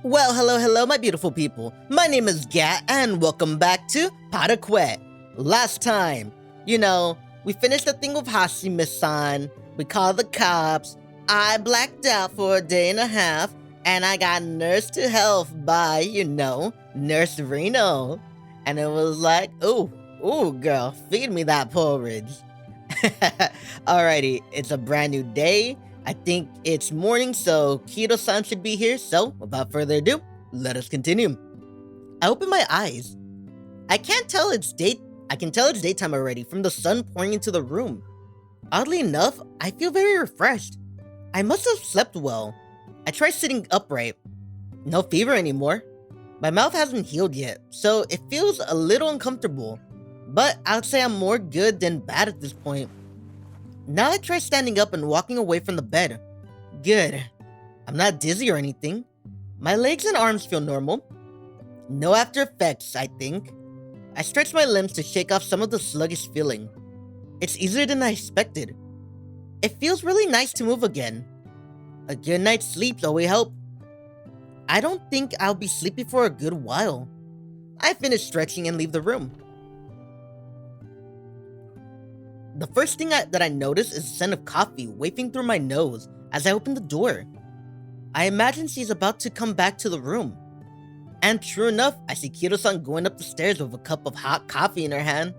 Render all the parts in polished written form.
Well, hello, my beautiful people. My name is Gat, and welcome back to Parquet. Last time, we finished the thing with Hashime-san, we called the cops, I blacked out for a day and a half, and I got nursed to health by, Nurse Rino. And it was like, ooh, girl, feed me that porridge. Alrighty, it's a brand new day. I think it's morning, so Kido-san should be here. So, without further ado, let us continue. I open my eyes. I can tell it's daytime already from the sun pouring into the room. Oddly enough, I feel very refreshed. I must have slept well. I try sitting upright. No fever anymore. My mouth hasn't healed yet, so it feels a little uncomfortable. But I would say I'm more good than bad at this point. Now I try standing up and walking away from the bed. Good. I'm not dizzy or anything. My legs and arms feel normal. No after effects, I think. I stretch my limbs to shake off some of the sluggish feeling. It's easier than I expected. It feels really nice to move again. A good night's sleep's always help. I don't think I'll be sleepy for a good while. I finish stretching and leave the room. The first thing that I notice is the scent of coffee wafting through my nose as I open the door. I imagine she's about to come back to the room. And true enough, I see Kido-san going up the stairs with a cup of hot coffee in her hand.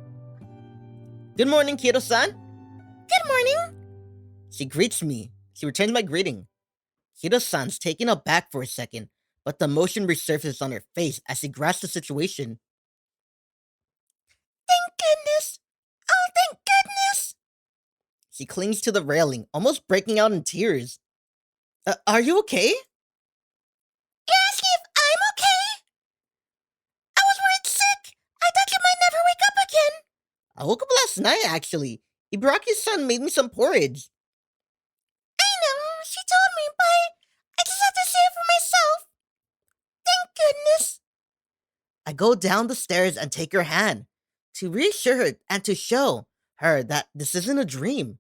Good morning, Kido-san. Good morning. She greets me. She returns my greeting. Kido-san's taken aback for a second, but the emotion resurfaces on her face as she grasps the situation. Thank goodness. Oh, thank goodness. She clings to the railing, almost breaking out in tears. Are you okay? You're asking if I'm okay? I was worried sick. I thought you might never wake up again. I woke up last night, actually. Ibaraki's son made me some porridge. I know, she told me, but I just have to see it for myself. Thank goodness. I go down the stairs and take her hand to reassure her and to show her that this isn't a dream.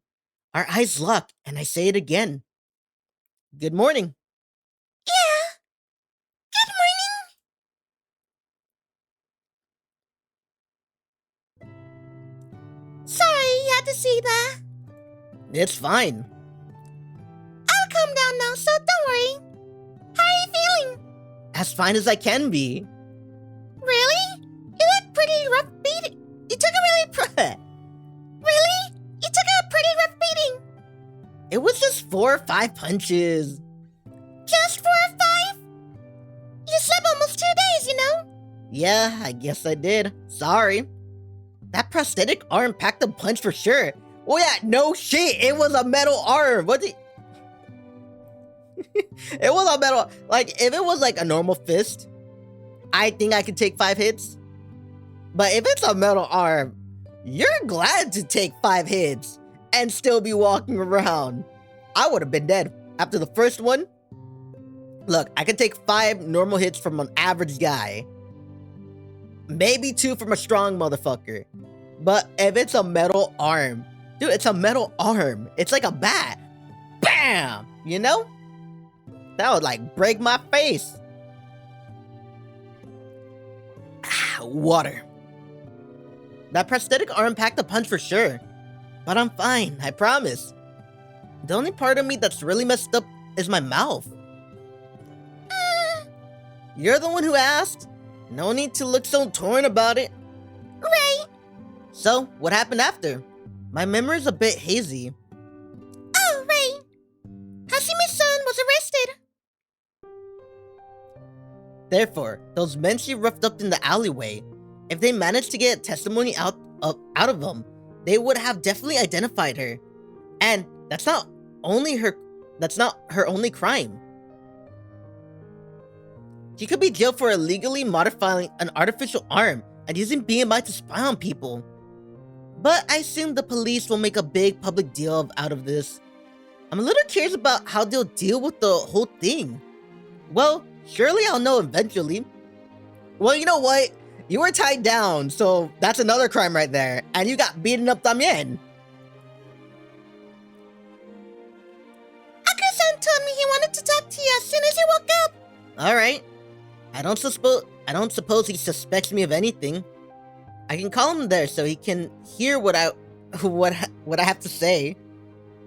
Our eyes lock, and I say it again. Good morning. Yeah. Good morning. Sorry you had to see that. It's fine. I'll calm down now, so don't worry. How are you feeling? As fine as I can be. Really? You look pretty rough beating. You took a really Really? You took a pretty rough beating. It was just 4 or 5 punches. Just 4 or 5? You slept almost 2 days, you know? Yeah, I guess I did. Sorry. That prosthetic arm packed a punch for sure. Oh yeah, no shit, it was a metal arm. It was a metal, like, if it was like a normal fist, I think I could take 5 hits. But if it's a metal arm, you're glad to take 5 hits and still be walking around. I would have been dead after the first one. Look, I could take 5 normal hits from an average guy. Maybe 2 from a strong motherfucker. But if it's a metal arm, dude, it's a metal arm. It's like a bat. Bam! You know? That would like break my face. Water. That prosthetic arm packed a punch for sure. But I'm fine, I promise. The only part of me that's really messed up is my mouth. You're the one who asked. No need to look so torn about it. Right. So, what happened after? My memory's a bit hazy. Oh, right. Hashime-san was arrested. Therefore, those men she roughed up in the alleyway, if they managed to get testimony out of them, they would have definitely identified her. And that's not her only crime. She could be jailed for illegally modifying an artificial arm and using BMI to spy on people. But I assume the police will make a big public deal out of this. I'm a little curious about how they'll deal with the whole thing. Well, surely I'll know eventually. Well, you know what? You were tied down, so that's another crime right there. And you got beaten up también. Akira-san told me he wanted to talk to you as soon as he woke up. Alright, I don't suppose he suspects me of anything. I can call him there so he can hear what I have to say.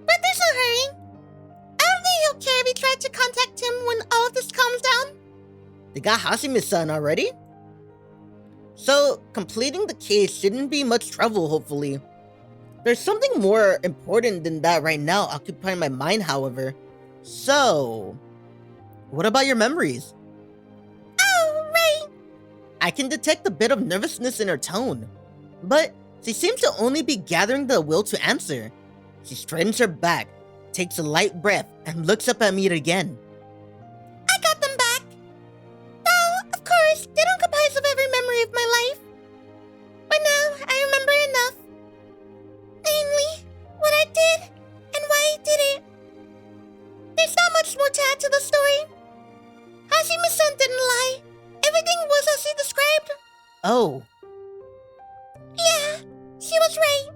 But there's no hurry. I don't think he'll care if we try to contact him when all of this calms down. They got Hashime-san already? So, completing the case shouldn't be much trouble, hopefully. There's something more important than that right now occupying my mind, however. So, what about your memories? Oh, right. I can detect a bit of nervousness in her tone, but she seems to only be gathering the will to answer. She straightens her back, takes a light breath, and looks up at me again. I got them back. Well, of course, they don't comprise of every memory of my life. But now I remember enough. Namely, what I did and why I did it. There's not much more to add to the story. Hashime-san didn't lie. Everything was as he described. Oh. Yeah, she was right.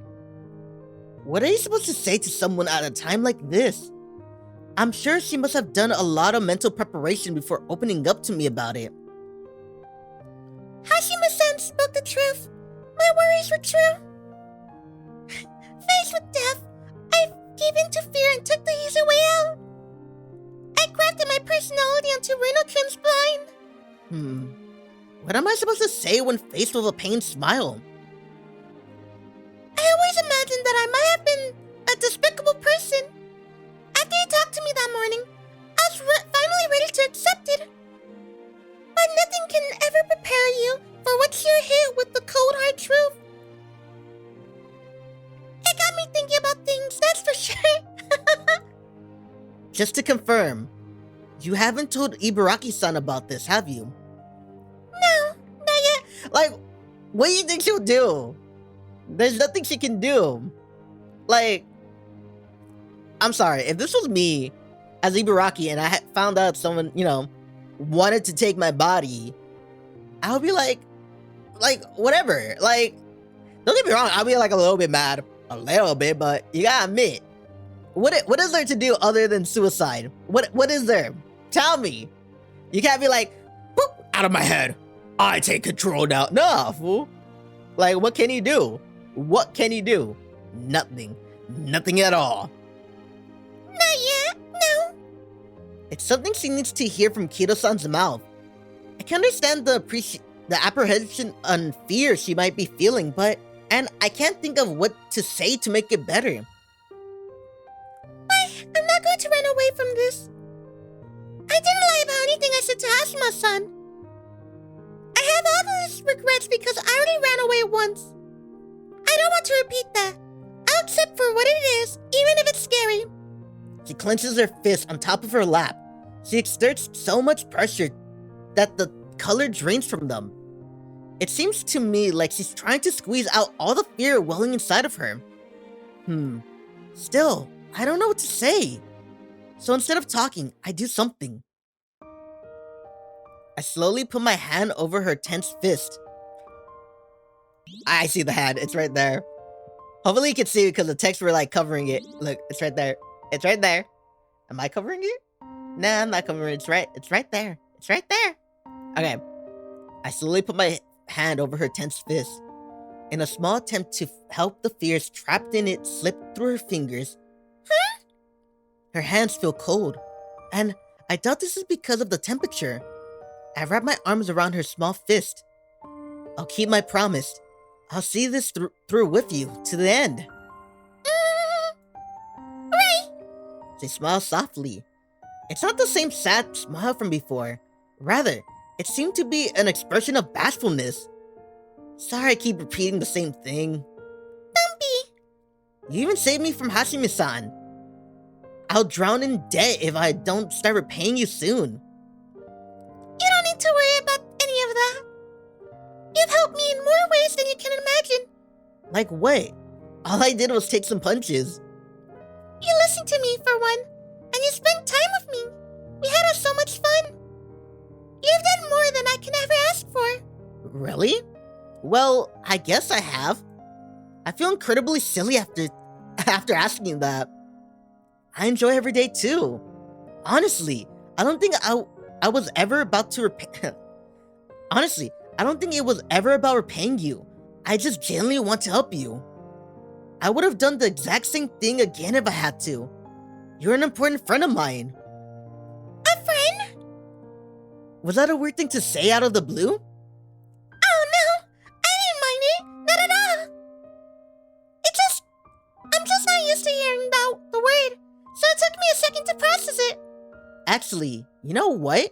What are you supposed to say to someone at a time like this? I'm sure she must have done a lot of mental preparation before opening up to me about it. Hashime-san spoke the truth. My worries were true. Faced with death, I gave in to fear and took the easy way out. I grafted my personality onto Rino-kun's blind. What am I supposed to say when faced with a pained smile? I always imagined that I might have been a despicable person. After he talked to me that morning, I was finally ready to accept it. But nothing can ever prepare you for what you're hit with the cold hard truth. It got me thinking about things, that's for sure. Just to confirm, you haven't told Ibaraki-san about this, have you? No, not yet. Like, what do you think she'll do? There's nothing she can do. Like, I'm sorry, if this was me as Ibaraki and I had found out someone, wanted to take my body, I would be like, whatever. Like, don't get me wrong, I'll be like a little bit mad. A little bit, but you gotta admit, what is there to do other than suicide? What is there? Tell me. You can't be like, boop, out of my head. I take control now. Nah, fool. Like, what can he do? What can he do? Nothing. Nothing at all. Not yet, no. It's something she needs to hear from Kido-san's mouth. I can understand the apprehension and fear she might be feeling, and I can't think of what to say to make it better. I'm not going to run away from this. I didn't lie about anything I said to Hashima-san. I have all these regrets because I already ran away once. I don't want to repeat that. I'll accept for what it is, even if it's scary. She clenches her fist on top of her lap. She exerts so much pressure that the color drains from them. It seems to me like she's trying to squeeze out all the fear welling inside of her. Still, I don't know what to say. So instead of talking, I do something. I slowly put my hand over her tense fist. I see the hand, it's right there. Hopefully you can see it because the text were like covering it. Look, it's right there. It's right there. Am I covering it? Nah, I'm not covering it. It's right there. It's right there. Okay. I slowly put my hand over her tense fist. In a small attempt to help the fears trapped in it slip through her fingers. Huh? Her hands feel cold, and I doubt this is because of the temperature. I wrap my arms around her small fist. I'll keep my promise. I'll see this through with you to the end. Right. She smiles softly. It's not the same sad smile from before. Rather, it seemed to be an expression of bashfulness. Sorry I keep repeating the same thing. Don't be. You even saved me from Hashime-san. I'll drown in debt if I don't start repaying you soon. You don't need to worry about any of that. You've helped me in more ways than you can imagine. Like what? All I did was take some punches. You listened to me for one, and you spent time with me. We had so much fun. You've done more than I can ever ask for. Really? Well, I guess I have. I feel incredibly silly after asking that. I enjoy every day too. Honestly, I don't think I was ever about to repay Honestly, I don't think it was ever about repaying you. I just genuinely want to help you. I would have done the exact same thing again if I had to. You're an important friend of mine. A friend? Was that a weird thing to say out of the blue? Oh no, I didn't mind it, not at all. I'm just not used to hearing the word, so it took me a second to process it. Actually, you know what?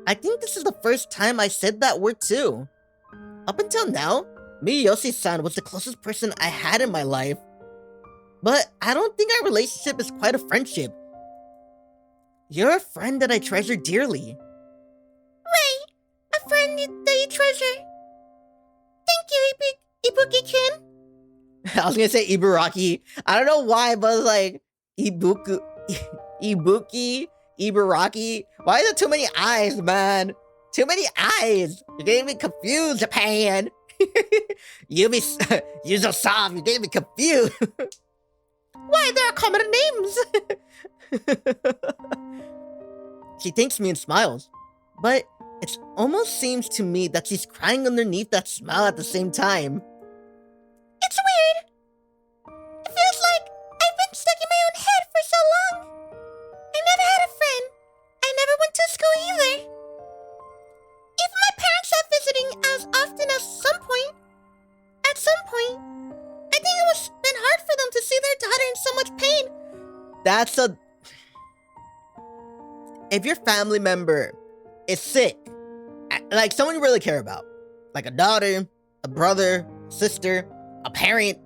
I think this is the first time I said that word too. Up until now, Miyoshi-san was the closest person I had in my life. But I don't think our relationship is quite a friendship. You're a friend that I treasure dearly. Right, a friend that you treasure. Thank you, Ibuki-kun. I was gonna say Ibaraki. I don't know why, but it's like Ibuki, Ibaraki. Why is there too many eyes, man? Too many eyes. You're getting me confused, Japan. YuzuSoft, you're getting me confused. Why, there are common names. She thanks me and smiles, but it almost seems to me that she's crying underneath that smile at the same time. It's weird. It feels like I've been stuck in my own head for so long. I never had a friend. I never went to school either. Even my parents stopped visiting as often as at some point, I think it was been hard for them to see their daughter in so much pain. If your family member is sick, like someone you really care about, like a daughter, a brother, sister, a parent,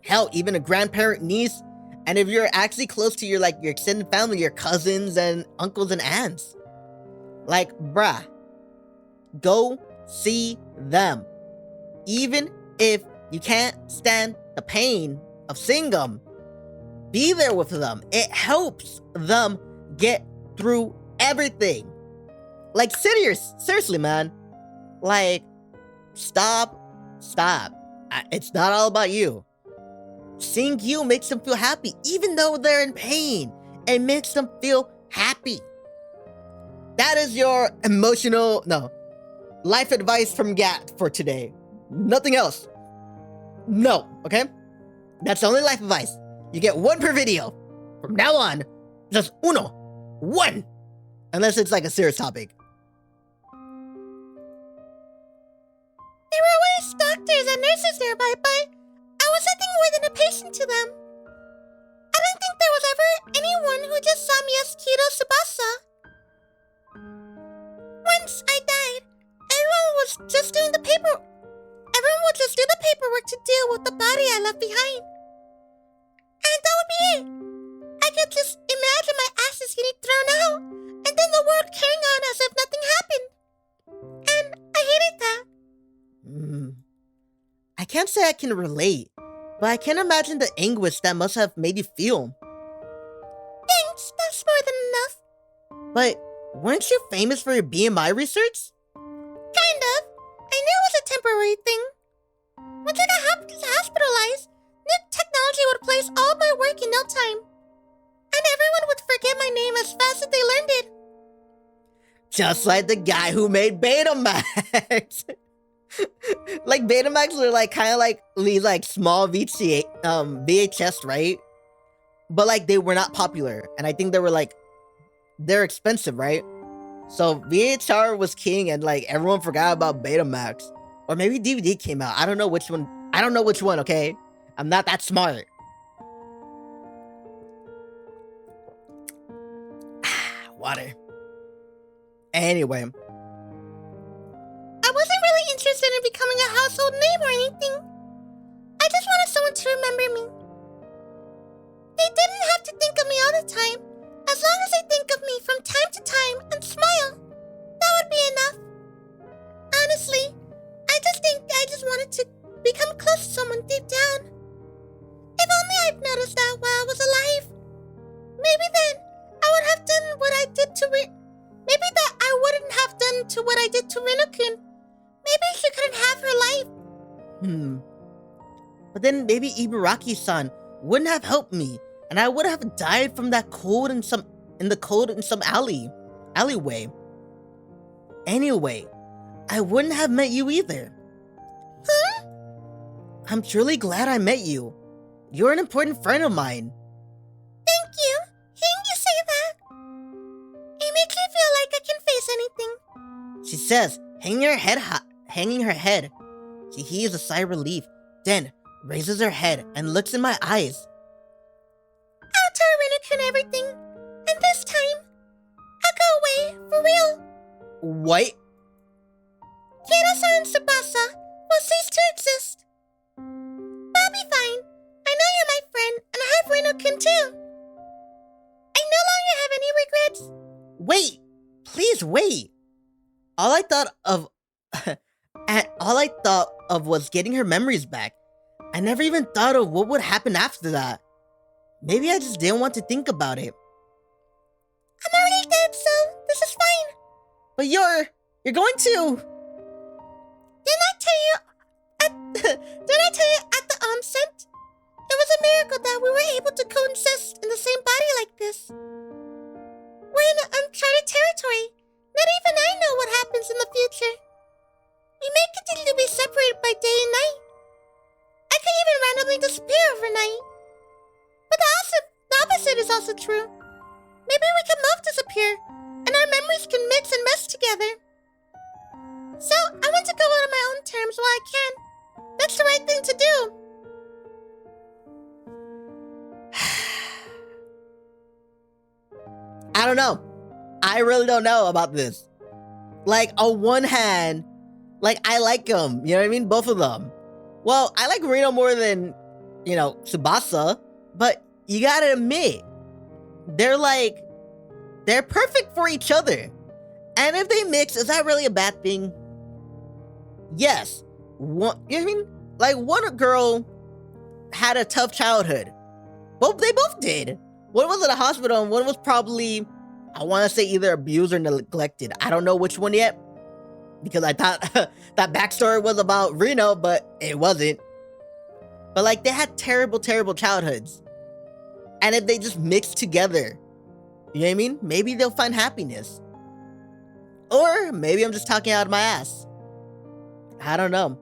hell, even a grandparent, niece, and if you're actually close to your extended family, your cousins and uncles and aunts, like, bruh, go see them. Even if you can't stand the pain of seeing them, be there with them. It helps them get through everything. Like, seriously, man. Like, stop. It's not all about you. Seeing you makes them feel happy, even though they're in pain. It makes them feel happy. That is your life advice from Gat for today. Nothing else. No, okay? That's the only life advice. You get one per video. From now on, just one. Unless it's like a serious topic. There were always doctors and nurses nearby, but I was nothing more than a patient to them. I don't think there was ever anyone who just saw me as Kido Tsubasa. Once I died, everyone would just do the paperwork to deal with the body I left behind. And that would be it. I could just imagine my ashes getting thrown out, and then the world carrying on as if nothing happened. And I hated that. I can't say I can relate, but I can imagine the anguish that must have made you feel. Thanks, that's more than enough. But weren't you famous for your BMI research? Kind of. I knew it was a temporary thing. Once I got hospitalized, new technology would place all my work in no time. And everyone would forget my name as fast as they learned it. Just like the guy who made Betamax. Like Betamax were like kind of like these like small VHS, right? But like they were not popular, and I think they're expensive, right? So VHR was king, and like everyone forgot about Betamax, or maybe DVD came out. I don't know which one. Okay, I'm not that smart. Water. Anyway. I wasn't really interested in becoming a household name or anything. I just wanted someone to remember me. They didn't have to think of me all the time. As long as they think of me from time to time and smile, that would be enough. Honestly, I just wanted to become close to someone deep down. If only I'd noticed that while I was alive. Maybe then I would have done what I did to Maybe that I wouldn't have done to what I did to Rino-kun. Maybe she couldn't have her life. But then maybe Ibaraki-san wouldn't have helped me, and I would have died from that cold in some alleyway. Anyway, I wouldn't have met you either. Huh? I'm truly glad I met you. You're an important friend of mine. Thank you. Hearing you say that, it makes me feel like I can face anything. She says, hanging her head. She heaves a sigh of relief, then raises her head and looks in my eyes. I'll tell Rino-kun everything, and this time, I'll go away, for real. What? Kido-san and Tsubasa will cease to exist. But I'll be fine. I know you're my friend, and I have Rino-kun too. I no longer have any regrets. Wait! Please wait! All I thought of was getting her memories back. I never even thought of what would happen after that. Maybe I just didn't want to think about it. I'm already dead, so this is fine. But you're going to... Didn't I tell you at the onset? It was a miracle that we were able to coexist in the same body like this. We're in uncharted territory. Not even I know what happens in the future. We may continue to be separated by day and night. I could even randomly disappear overnight. But the opposite is also true. Maybe we can both disappear, and our memories can mix and mesh together. So, I want to go out on my own terms while I can. That's the right thing to do. I don't know. I really don't know about this. Like, on one hand, like, I like them. You know what I mean? Both of them. Well, I like Rino more than, Tsubasa. But you gotta admit, they're perfect for each other. And if they mix, is that really a bad thing? Yes. You know what I mean? Like, one girl had a tough childhood. They both did. One was in a hospital and one was probably, I want to say, either abused or neglected. I don't know which one yet. Because I thought that backstory was about Rino, but it wasn't. But like, they had terrible, terrible childhoods. And if they just mix together, you know what I mean? Maybe they'll find happiness. Or maybe I'm just talking out of my ass. I don't know.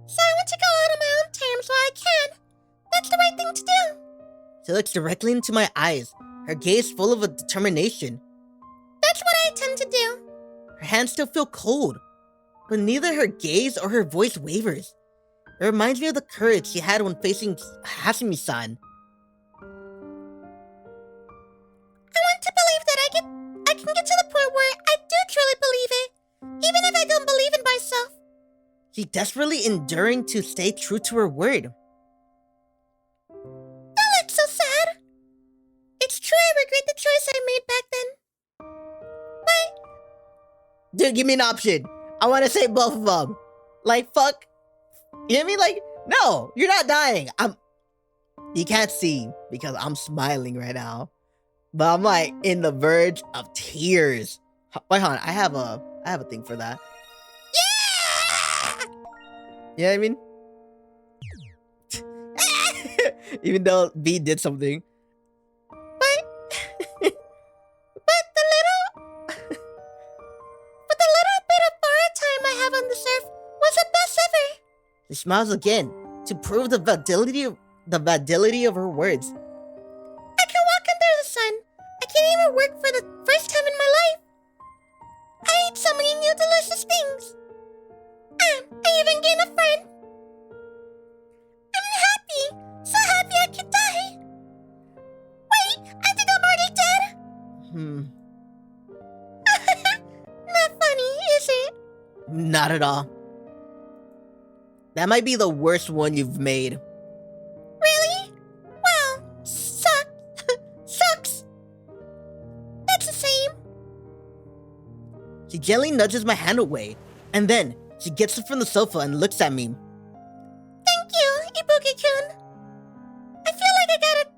So I want to go out on my own terms while I can. That's the right thing to do. She looks directly into my eyes, her gaze full of a determination. That's what I intend to do. Her hands still feel cold, but neither her gaze or her voice wavers. It reminds me of the courage she had when facing Hasumi-san. I want to believe that I can get to the point where I do truly believe it, even if I don't believe in myself. She's desperately enduring to stay true to her word. Don't look so sad. It's true I regret the choice I made back then. But... Dude, give me an option. I want to say both of them. Like, fuck. You know what I mean? Like, no, you're not dying. You can't see because I'm smiling right now. But I'm like in the verge of tears. Wait, hold on. I have a thing for that. Yeah! You know what I mean? Even though B did something. But the little bit of borrowed time I have on this earth was the best ever. She smiles again to prove the validity of her words. I can walk under the sun. I can't even work for the first time in my life. I ate so many new delicious things. And I even gained a friend. I'm happy. So happy I could die. Wait, I think I'm already dead. Not funny, is it? Not at all. That might be the worst one you've made. Really? Well, sucks. That's the same. She gently nudges my hand away, and then she gets up from the sofa and looks at me. Thank you, Ibuki-kun. I feel like I got a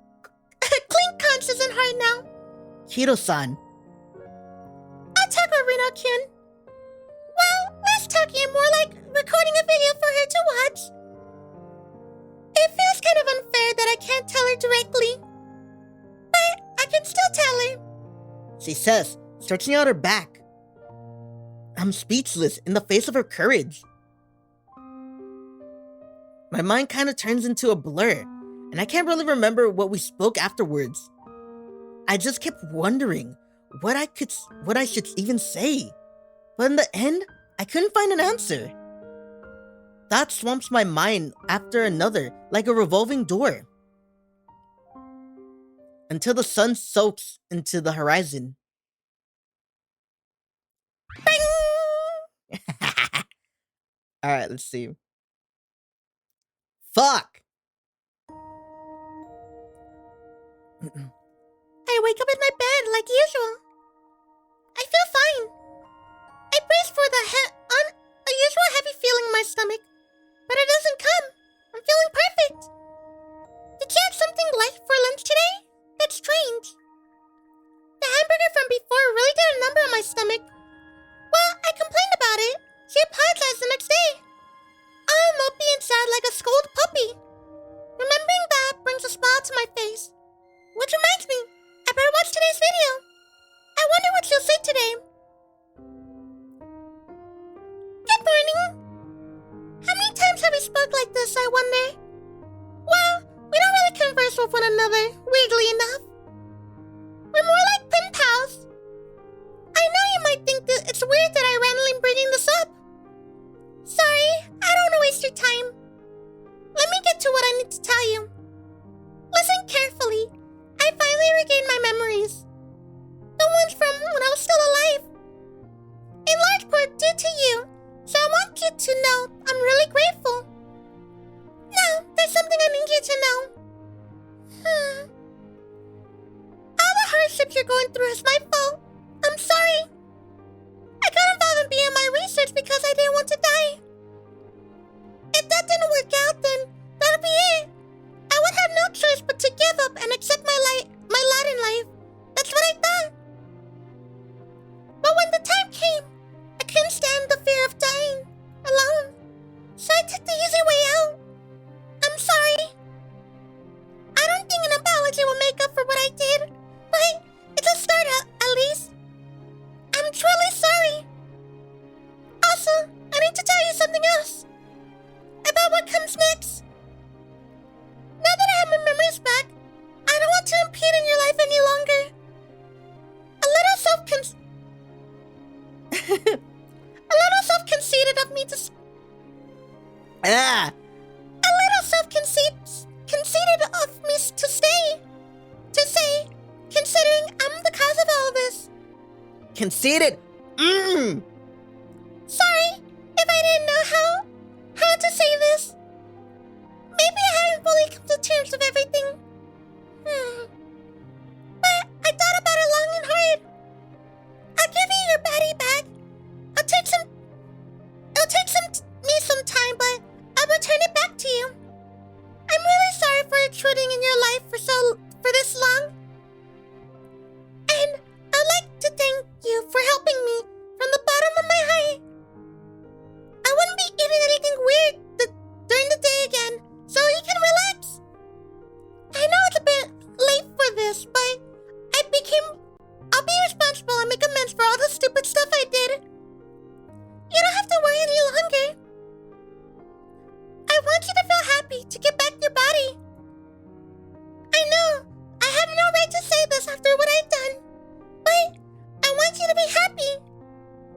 clean conscience and heart now. Kido-san. I'll talk with Rino-kun. Well, less talking and more like recording a video for her to watch. It feels kind of unfair that I can't tell her directly. But I can still tell her. She says, stretching out her back. I'm speechless in the face of her courage. My mind kind of turns into a blur, and I can't really remember what we spoke afterwards. I just kept wondering what I should even say. But in the end, I couldn't find an answer. That swamps my mind after another, like a revolving door. Until the sun soaks into the horizon. Alright, let's see. Fuck! I wake up in my bed like usual. I feel fine. I brace for the unusual heavy feeling in my stomach, but it doesn't come. I'm feeling perfect. Did you have something light for lunch today? That's strange. The hamburger from before really did a number on my stomach. Well, I complained about it. She apologized the next day. All mopey and sad like a scolded puppy. Remembering that brings a smile to my face. Which reminds me, I better watch today's video. I wonder what she'll say today. Good morning. How many times have we spoke like this, I wonder? Well, we don't really converse with one another, weirdly enough. We're more like pen pals. I know you might think that it's weird that I randomly bringing this up. Sorry, I don't want to waste your time. Let me get to what I need to tell you. Listen carefully. I finally regained my memories. The ones from when I was still alive. In large part due to you, so I want you to know I'm really grateful. Now, there's something I need you to know. All the hardships you're going through is my fault. I'm sorry. I got involved in BMI research because I didn't want to die. If that didn't work out, then that'll be it. I would have no choice but to give up and accept my lot in life. That's what I thought. But when the time came, I couldn't stand the fear of dying alone. So I took the easy way out. I'm sorry. I don't think an apology will make up for what I did, but it's a start at least. I'm truly sorry. Also, I need to tell you something else. About what comes next. Now that I have my memories back, I don't want to impede in your life any longer. A little self-conceited of me to Ah! A little self-conceited of me to stay. To say, considering I'm the cause of all of this. Conceited? Sorry if I didn't know how to say this. Maybe I hadn't fully come to terms with everything. But I thought about it long and hard. I'll give you your body back. It'll take me some time, but I'll return it back to you. I'm really sorry for intruding in your life for this long. And I'd like to thank you for helping me from the bottom of my heart. I wouldn't be eating anything weird during the day again, so you can relax. I know it's a bit late for this, but I'll be responsible and make amends for all the stupid stuff I did. You don't have to worry any longer. I want you to feel happy to get back your body. I know, I have no right to say this after what I've done, but I want you to be happy.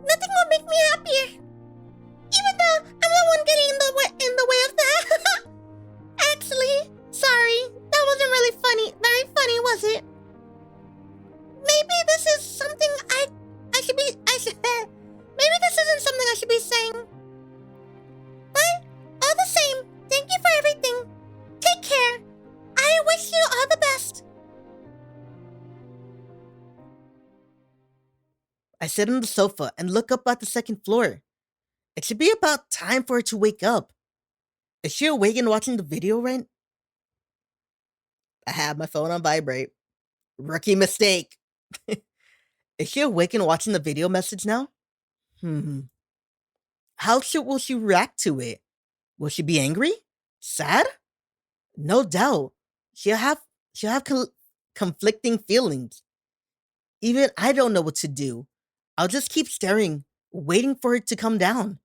Nothing will make me happier. Even though I'm the one getting in the way of that. Actually, sorry, that wasn't really very funny, was it? Maybe this is something maybe this isn't something I should be saying. But, all the same, thank you for everything. Take care. I wish you all the best. I sit on the sofa and look up at the second floor. It should be about time for her to wake up. Is she awake and watching the video right? I have my phone on vibrate. Rookie mistake. Is she awake and watching the video message now? How will she react to it? Will she be angry? Sad? No doubt. She'll have conflicting feelings. Even I don't know what to do. I'll just keep staring waiting for it to come down,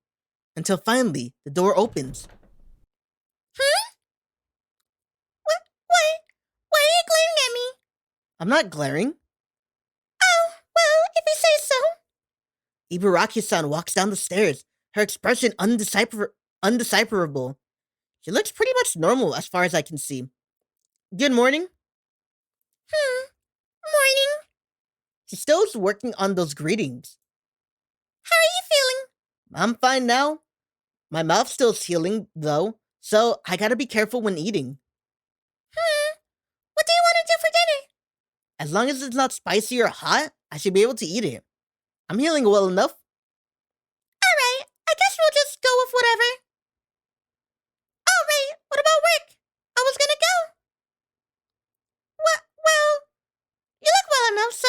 until finally the door opens. Hmm? Why? Why are you glaring at me? I'm not glaring. Oh, well, if you say so. Ibaraki-san walks down the stairs, her expression undecipherable. She looks pretty much normal as far as I can see. Good morning. Morning. She still is working on those greetings. How are you feeling? I'm fine now. My mouth still's healing, though, so I gotta be careful when eating. What do you want to do for dinner? As long as it's not spicy or hot, I should be able to eat it. I'm healing well enough. Alright, I guess we'll just go with whatever. Oh, right, what about work? I was gonna go. Well, you look well enough, so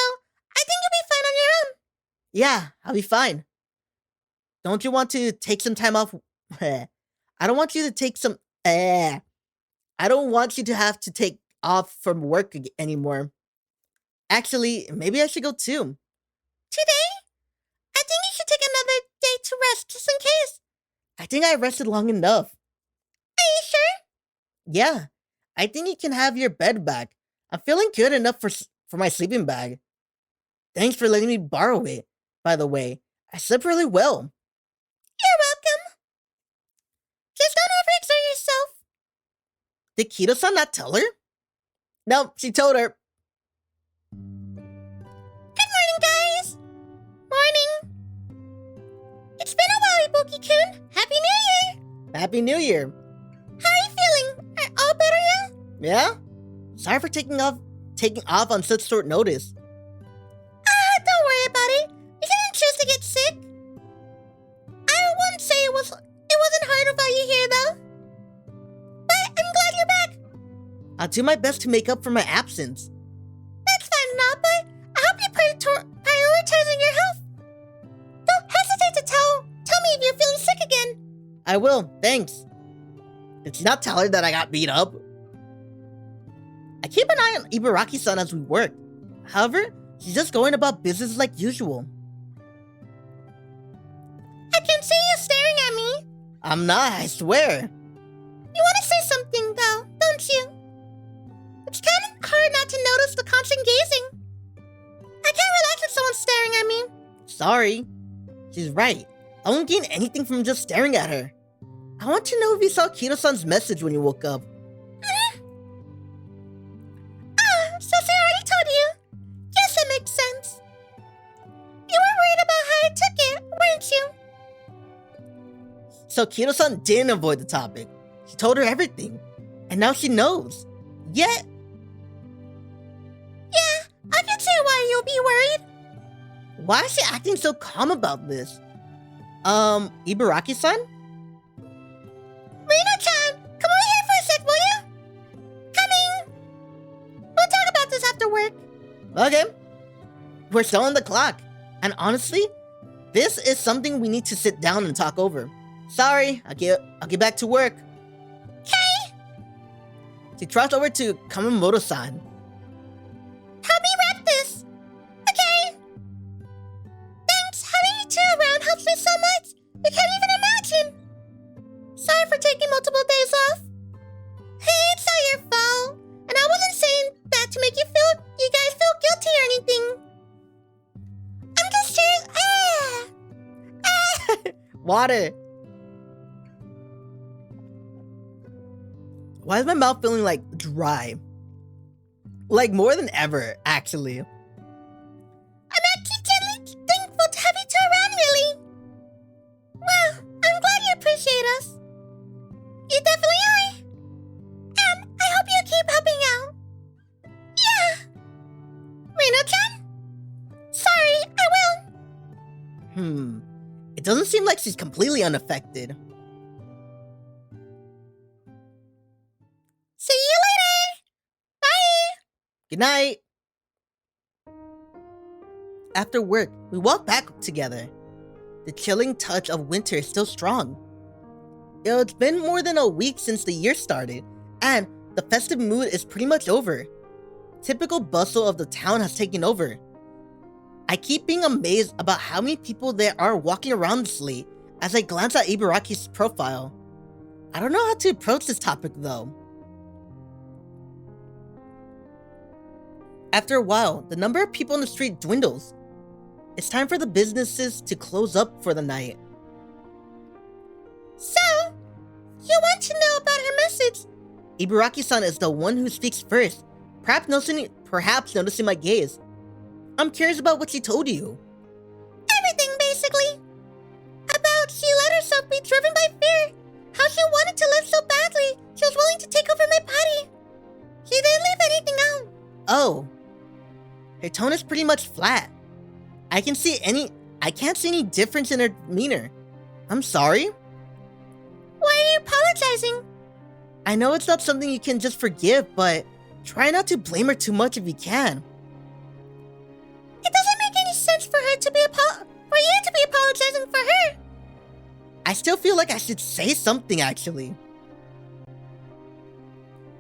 I think you'll be fine on your own. Yeah, I'll be fine. Don't you want to take some time off? I don't want you to take some. I don't want you to have to take off from work anymore. Actually, maybe I should go too. Today? I think you should take another day to rest, just in case. I think I rested long enough. Are you sure? Yeah, I think you can have your bed back. I'm feeling good enough for my sleeping bag. Thanks for letting me borrow it, by the way. I slept really well. You're welcome. Just don't overexert yourself. Did Kido-san not tell her? No, she told her. Good morning, guys. Morning. It's been a while, Ibuki-kun. Happy New Year. Happy New Year. How are you feeling? Are all better now? Yeah? Sorry for taking off on such short notice. Don't worry about it. You didn't choose to get sick. I wouldn't say it wasn't hard without you here, though. But I'm glad you're back. I'll do my best to make up for my absence. That's fine and all, but I hope you're prioritizing your health. Don't hesitate to tell me if you're feeling sick again. I will, thanks. Did she not tell her that I got beat up? I keep an eye on Ibaraki-san as we work. However, she's just going about business like usual. I can see you staring at me. I'm not, I swear. You want to say something, though, don't you? It's kind of hard not to notice the constant gazing. I can't relax if someone's staring at me. Sorry. She's right. I won't gain anything from just staring at her. I want to know if you saw Kido-san's message when you woke up. So she already told you? Yes, it makes sense. You were worried about how I took it, weren't you? So Kido-san didn't avoid the topic. She told her everything. And now she knows. Yet, Yeah, I can see why you'll be worried. why is she acting so calm about this? Ibaraki-san? Rino-chan, come over here for a sec, will you? Coming. We'll talk about this after work. Okay. We're still on the clock. And honestly, this is something we need to sit down and talk over. Sorry, I'll get back to work. Okay. She trots over to Kamamoto-san. Help me wrap this. Okay. Thanks. Having you two around helps me so much. You can't even imagine. Sorry for taking multiple days off. Hey, it's not your fault. And I wasn't saying that to make you guys feel guilty or anything. I'm just curious. Water. Why is my mouth feeling like dry? Like more than ever, actually. I'm actually thankful to have you two around, really. Well, I'm glad you appreciate us. You definitely are. And I hope you keep helping out. Yeah. Rino-chan? Sorry, I will. It doesn't seem like she's completely unaffected. See you later. Bye. Good night. After work, we walk back together. The chilling touch of winter is still strong. It's been more than a week since the year started, and the festive mood is pretty much over. Typical bustle of the town has taken over. I keep being amazed about how many people there are walking around this late as I glance at Ibaraki's profile. I don't know how to approach this topic though. After a while, the number of people in the street dwindles. It's time for the businesses to close up for the night. So, you want to know about her message? Ibaraki-san is the one who speaks first, perhaps noticing my gaze. I'm curious about what she told you. Everything, basically. About she let herself be driven by fear. How she wanted to live so badly, she was willing to take over my body. She didn't leave anything out. Oh. Her tone is pretty much flat. I can't see any difference in her demeanor. I'm sorry? Why are you apologizing? I know it's not something you can just forgive, but try not to blame her too much if you can. It doesn't make any sense for her to be for you to be apologizing for her. I still feel like I should say something, actually.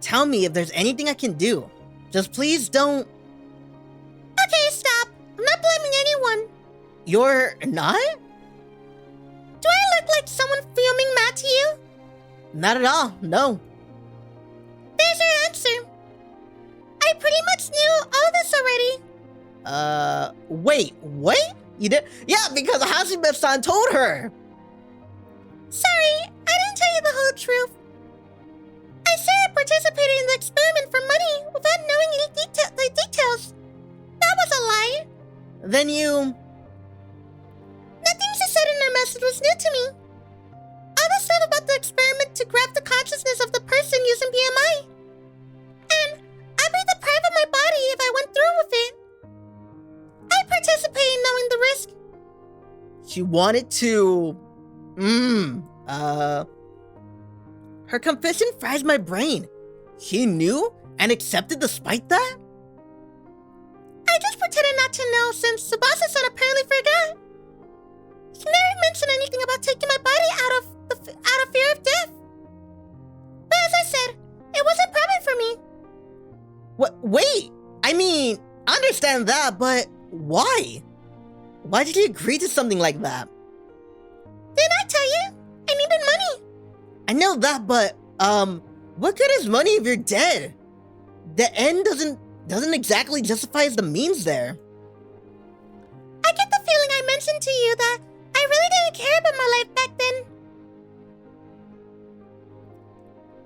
Tell me if there's anything I can do. Just please don't... Okay, stop. I'm not blaming anyone. You're not? Do I look like someone fuming mad to you? Not at all, no. There's your answer. I pretty much knew all this already. Wait, what? You did? Yeah, because Hashime-san told her. Sorry, I didn't tell you the whole truth. I said I participated in the experiment for money without knowing any the details. That was a lie. Then you... Nothing she said in her message was new to me. All the stuff about the experiment to grab the consciousness of the person using BMI. And I'd be deprived of my body if I went through with it. I participated knowing the risk. She wanted to... Her confession fries my brain. She knew and accepted despite that? I just pretended not to know since Tsubasa-san apparently forgot. She never mentioned anything about taking my body out of fear of death. But as I said, it wasn't private for me. What? Wait! I mean, I understand that, but why? Why did you agree to something like that? Didn't I tell you? I needed money. I know that, but, what good is money if you're dead? The end doesn't exactly justify as the means there. I get the feeling I mentioned to you that I really didn't care about my life back then.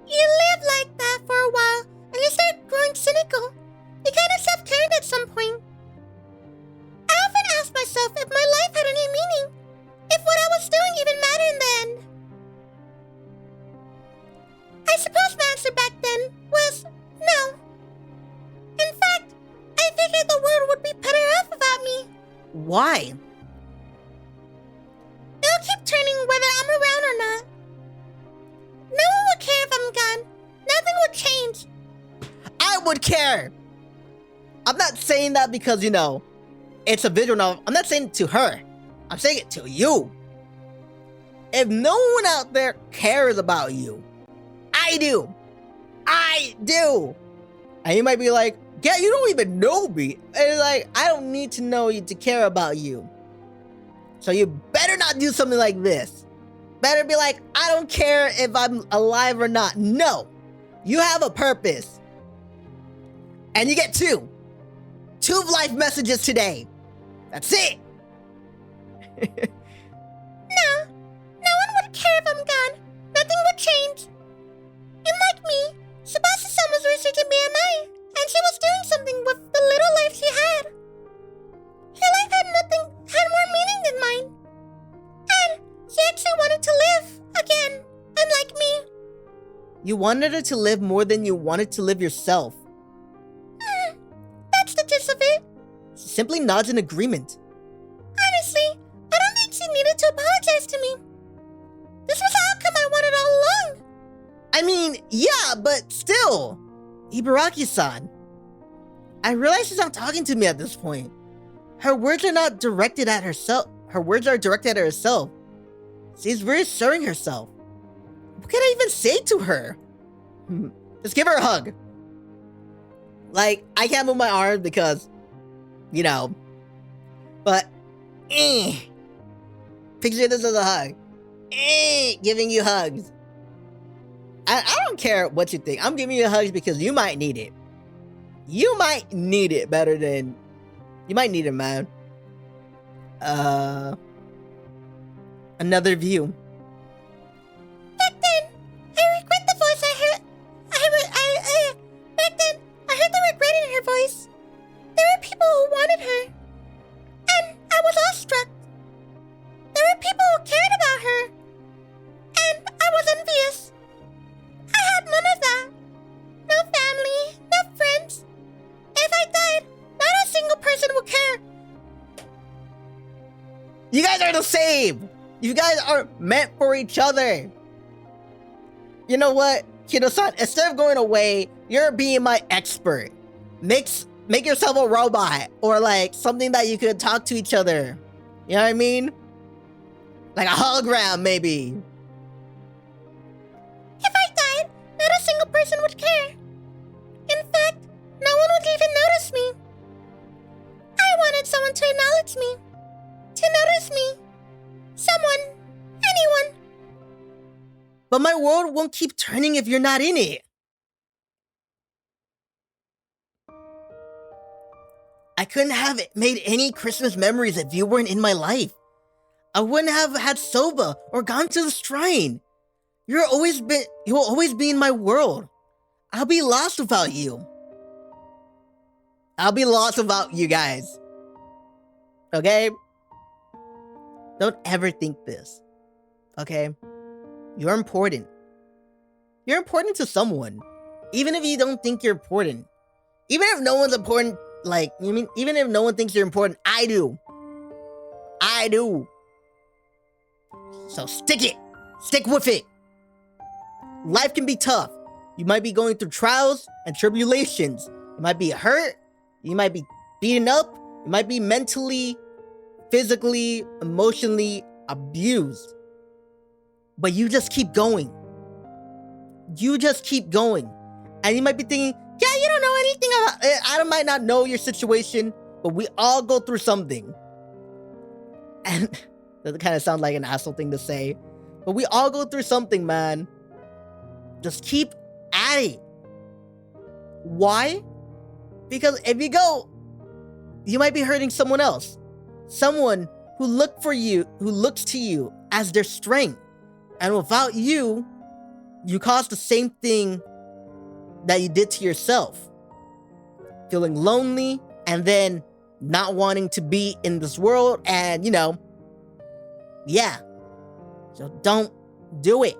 You live like that for a while, and you start growing cynical. You kind of stop caring at some point. I often ask myself if my life had any meaning, if what I was doing even mattered in the end. I suppose my answer back then was no. In fact, I figured the world would be better off without me. Why? It'll keep turning whether I'm around or not. No one would care if I'm gone. Nothing would change. I would care! I'm not saying that because, it's a visual novel. I'm not saying it to her. I'm saying it to you. If no one out there cares about you, I do. I do. And you might be like, yeah, you don't even know me. And it's like, I don't need to know you to care about you. So you better not do something like this. Better be like, I don't care if I'm alive or not. No. You have a purpose. And you get two. 2 life messages today. That's it. No. No one would care if I'm gone. Nothing would change. And like me, Tsubasa-san was researching BMI, and she was doing something with the little life she had. Her life had more meaning than mine. And she actually wanted to live again, unlike me. You wanted her to live more than you wanted to live yourself. That's the gist of it. She simply nods in agreement. Honestly, I don't think she needed to apologize to me. This was the outcome I wanted all along. I mean, yeah, but still. Ibaraki-san. I realize she's not talking to me at this point. Her words are not directed at herself. Her words are directed at herself. She's reassuring herself. What can I even say to her? Just give her a hug. Like, I can't move my arms because, But, picture this as a hug. Giving you hugs. I don't care what you think. I'm giving you hugs because you might need it. You might need it better than... You might need it, man. Another view. Back then, I regret the voice I heard. Back then, I heard the regret in her voice. There were people who wanted her, and I was awestruck. There were people who cared about her, and I was envious. I had none of that. No family, no friends. If I died, not a single person would care. You guys are the same! You guys are meant for each other! You know what, Kido-san? Instead of going away, you're being my expert. Make yourself a robot, or like something that you could talk to each other. You know what I mean? Like a hologram, maybe. If I died, not a single person would care. In fact, no one would even notice me. I wanted someone to acknowledge me. To notice me. Someone. Anyone. But my world won't keep turning if you're not in it. I couldn't have made any Christmas memories if you weren't in my life. I wouldn't have had soba or gone to the shrine. You'll always be in my world. I'll be lost without you. I'll be lost without you guys. Okay? Don't ever think this. Okay? You're important. You're important to someone. Even if you don't think you're important. Even if no one's important, like, you mean, even if no one thinks you're important, I do. I do. So stick it. Stick with it. Life can be tough. You might be going through trials and tribulations. You might be hurt. You might be beaten up. You might be mentally, physically, emotionally abused. But you just keep going. You just keep going. And you might be thinking, yeah, you don't know anything about it. I might not know your situation, but we all go through something. And that kind of sounds like an asshole thing to say. But we all go through something, man. Just keep at it. Why? Because if you go, you might be hurting someone else. Someone who looks to you as their strength. And without you, you cause the same thing that you did to yourself. Feeling lonely and then not wanting to be in this world and, yeah. So don't do it.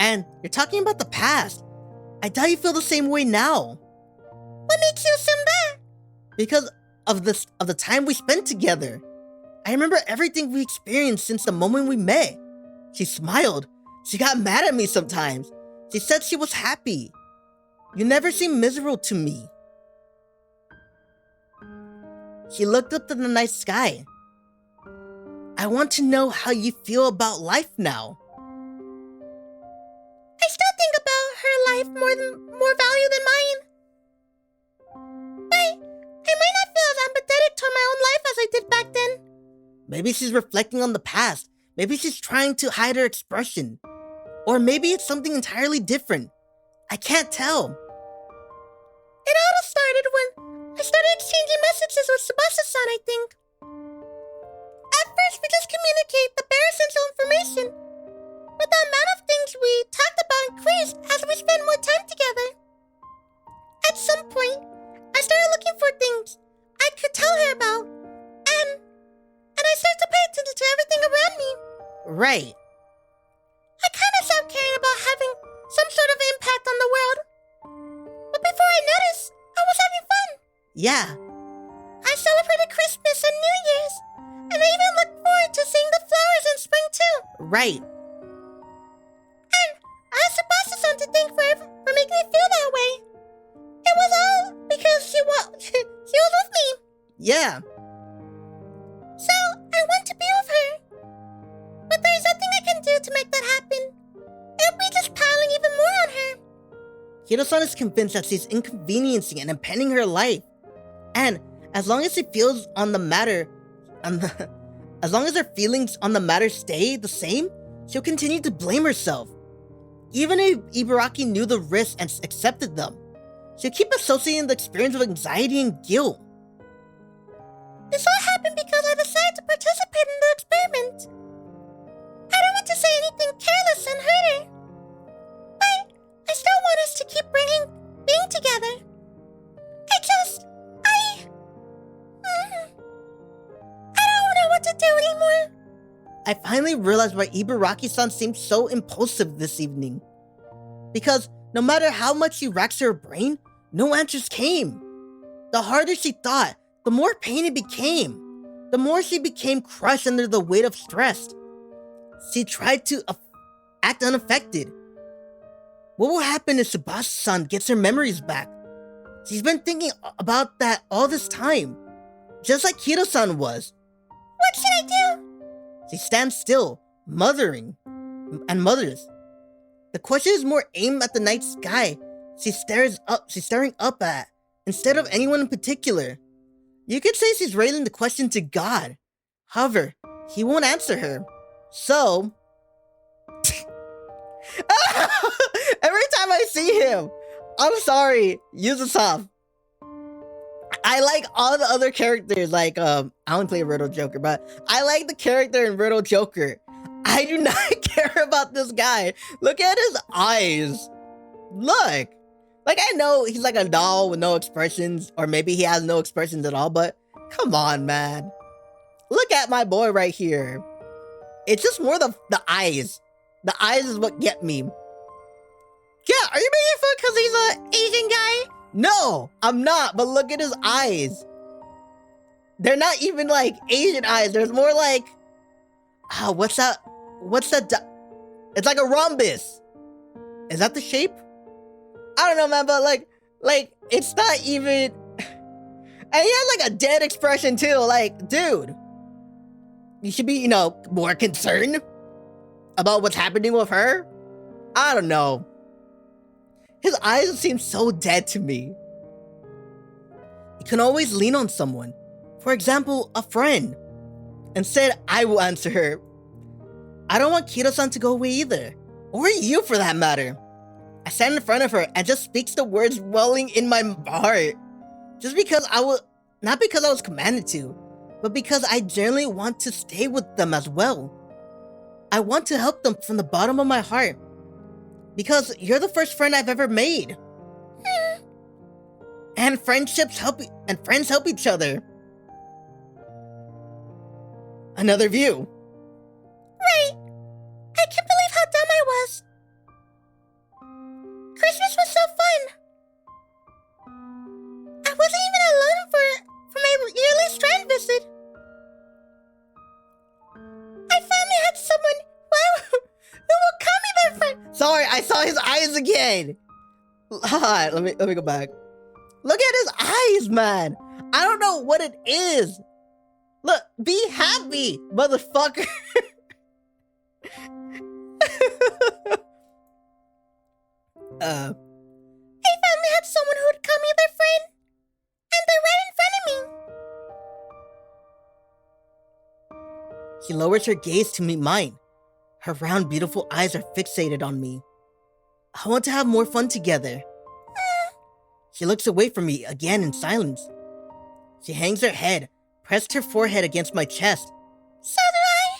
And you're talking about the past. I doubt you feel the same way now. What makes you assume that? Because of the time we spent together. I remember everything we experienced since the moment we met. She smiled. She got mad at me sometimes. She said she was happy. You never seemed miserable to me. She looked up to the night sky. I want to know how you feel about life now. I still think about her life more value than mine. I might not feel as empathetic toward my own life as I did back then. Maybe she's reflecting on the past. Maybe she's trying to hide her expression. Or maybe it's something entirely different. I can't tell. It all started when I started exchanging messages with Tsubasa-san, I think. At first, we just communicate the bare essential information. But the amount of things we talked about increased as we spent more time together. At some point, I started looking for things I could tell her about. And I started to pay attention to everything around me. Right. I kind of stopped caring about having some sort of impact on the world. But before I noticed, I was having fun. Yeah. I celebrated Christmas and New Year's. And I even looked forward to seeing the flowers in spring too. Right. And I asked Tsubasa-san to thank for making me feel that way. It was all because she was with me. Yeah. So, I want to be with her. But there's nothing I can do to make that happen. It'll be just piling even more on her. Kido-san is convinced that she's inconveniencing and impending her life. And As long as she feels on the matter, as long as her feelings on the matter stay the same, she'll continue to blame herself. Even if Ibaraki knew the risks and accepted them, she'll keep associating the experience with anxiety and guilt. This all happened because I decided to participate in the experiment. I don't want to say anything careless and hurt her, but I still want us to keep being together. I don't know what to do anymore. I finally realized why Ibaraki-san seemed so impulsive this evening. Because no matter how much she racks her brain, no answers came. The harder she thought, the more pain it became. The more she became crushed under the weight of stress. She tried to act unaffected. What will happen if Tsubasa-san gets her memories back? She's been thinking about that all this time. Just like Kido-san was. What should I do? She stands still, mothering, and mutters. The question is more aimed at the night sky. She's staring up at, instead of anyone in particular. You could say she's railing the question to God. However, he won't answer her. So... Every time I see him, I'm sorry, YuzuSoft. I like all the other characters, like, I only play Riddle Joker, but I like the character in Riddle Joker. I do not care about this guy. Look at his eyes. Look. Like, I know he's like a doll with no expressions, or maybe he has no expressions at all, but come on, man. Look at my boy right here. It's just more the eyes. The eyes is what get me. Yeah, are you making fun because he's an Asian guy? No, I'm not, but look at his eyes. They're not even like Asian eyes. There's more like, what's that? It's like a rhombus. Is that the shape? I don't know, man, but like, it's not even, and he has like a dead expression too. Like, dude, you should be, more concerned about what's happening with her. I don't know. His eyes seem so dead to me. You can always lean on someone. For example, a friend. Instead, I will answer her. I don't want Kido-san to go away either. Or you for that matter. I stand in front of her and just speaks the words welling in my heart. Just because not because I was commanded to, but because I genuinely want to stay with them as well. I want to help them from the bottom of my heart. Because you're the first friend I've ever made. And friends help each other. Another view. Right. I can't believe how dumb I was. Christmas was so fun. I wasn't even alone for my yearly Strand visit. I finally had someone who will call me their friend. Sorry, I saw his eyes again. Alright, let me go back. Look at his eyes, man. I don't know what it is. Look, be happy, motherfucker. I finally had someone who would call me their friend. And they're right in front of me. She lowers her gaze to meet mine. Her round, beautiful eyes are fixated on me. I want to have more fun together. She looks away from me again in silence. She hangs her head, pressed her forehead against my chest. So do I.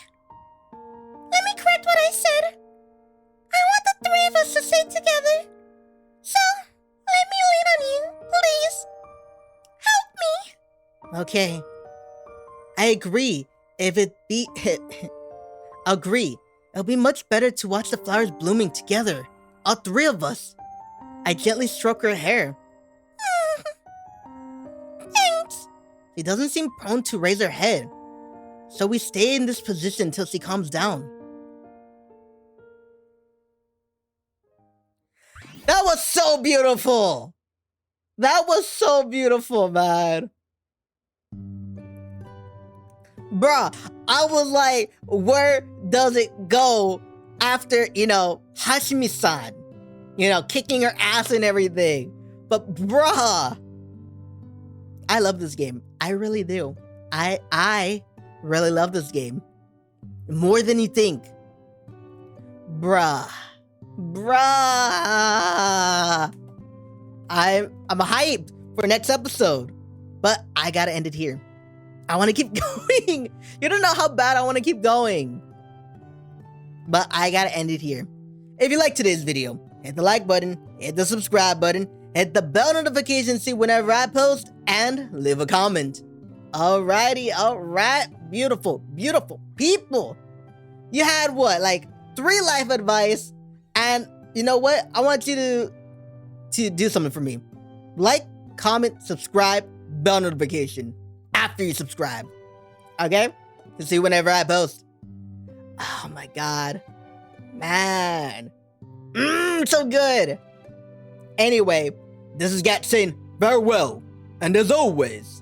Let me correct what I said. I want the three of us to stay together. So, let me lean on you, please. Help me. Okay. I agree. Agree. It'll be much better to watch the flowers blooming together. All three of us. I gently stroke her hair. Thanks. She doesn't seem prone to raise her head. So we stay in this position until she calms down. That was so beautiful! That was so beautiful, man. Bruh, I was like, where does it go after, Hashimi-san? Kicking her ass and everything. But bruh, I love this game. I really do. I really love this game. More than you think. Bruh. I'm hyped for next episode. But I gotta end it here. I wanna keep going. You don't know how bad I wanna keep going. But I gotta end it here. If you liked today's video, hit the like button, hit the subscribe button, hit the bell notification to see whenever I post, and leave a comment. Alrighty, alright. Beautiful, beautiful people. You had what, like 3 life advice, and you know what? I want you to do something for me. Like, comment, subscribe, bell notification after you subscribe. Okay? To see whenever I post. Oh my god. Man. So good. Anyway, this is Gat saying farewell, and as always,